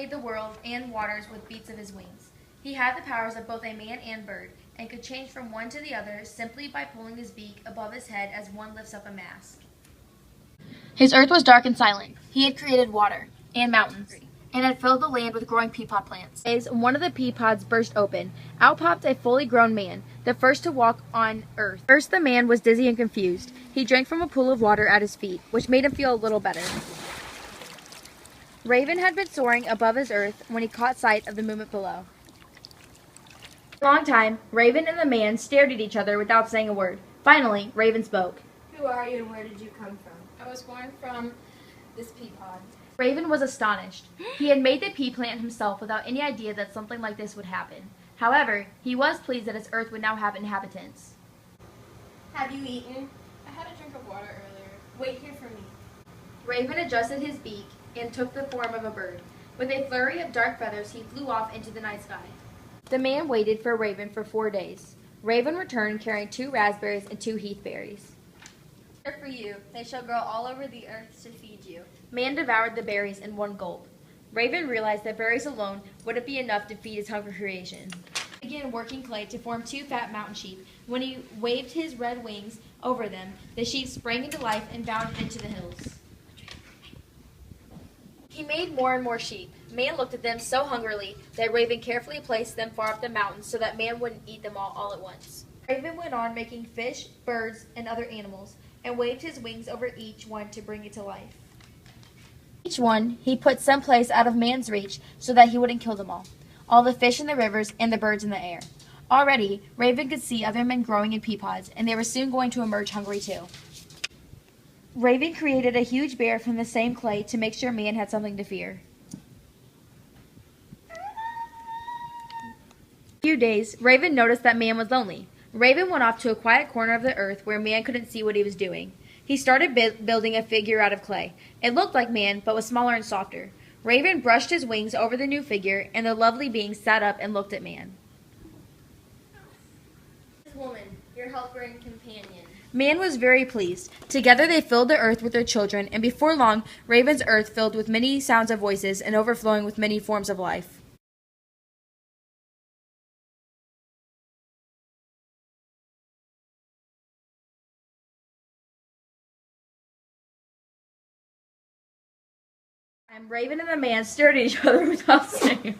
made the world and waters with beats of his wings. He had the powers of both a man and bird, and could change from one to the other simply by pulling his beak above his head as one lifts up a mask. His earth was dark and silent. He had created water and mountains, and had filled the land with growing pea pod plants. As one of the pea pods burst open, out popped a fully grown man, the first to walk on earth. First the man was dizzy and confused. He drank from a pool of water at his feet, which made him feel a little better. Raven had been soaring above his earth when he caught sight of the movement below. For a long time, Raven and the man stared at each other without saying a word. Finally, Raven spoke. Who are you and where did you come from? I was born from this pea pod. Raven was astonished. He had made the pea plant himself without any idea that something like this would happen. However, he was pleased that his earth would now have inhabitants. Have you eaten? I had a drink of water earlier. Wait here for me. Raven adjusted his beak and took the form of a bird. With a flurry of dark feathers, he flew off into the night sky. The man waited for Raven for 4 days. Raven returned carrying 2 raspberries and 2 heath berries. They're for you. They shall grow all over the earth to feed you. Man devoured the berries in one gulp. Raven realized that berries alone wouldn't be enough to feed his hungry creation. He began working clay to form 2 fat mountain sheep. When he waved his red wings over them, the sheep sprang into life and bounded into the hills. He made more and more sheep. Man looked at them so hungrily that Raven carefully placed them far up the mountain so that man wouldn't eat them all at once. Raven went on making fish, birds, and other animals, and waved his wings over each one to bring it to life. Each one he put someplace out of man's reach so that he wouldn't kill them all the fish in the rivers and the birds in the air. Already, Raven could see other men growing in pea pods, and they were soon going to emerge hungry too. Raven created a huge bear from the same clay to make sure man had something to fear. In a few days, Raven noticed that man was lonely. Raven went off to a quiet corner of the earth where man couldn't see what he was doing. He started building a figure out of clay. It looked like man, but was smaller and softer. Raven brushed his wings over the new figure, and the lovely being sat up and looked at man. This woman, your helper and companion. Man was very pleased. Together they filled the earth with their children, and before long, Raven's earth filled with many sounds of voices and overflowing with many forms of life. Raven and the man stared at each other without saying.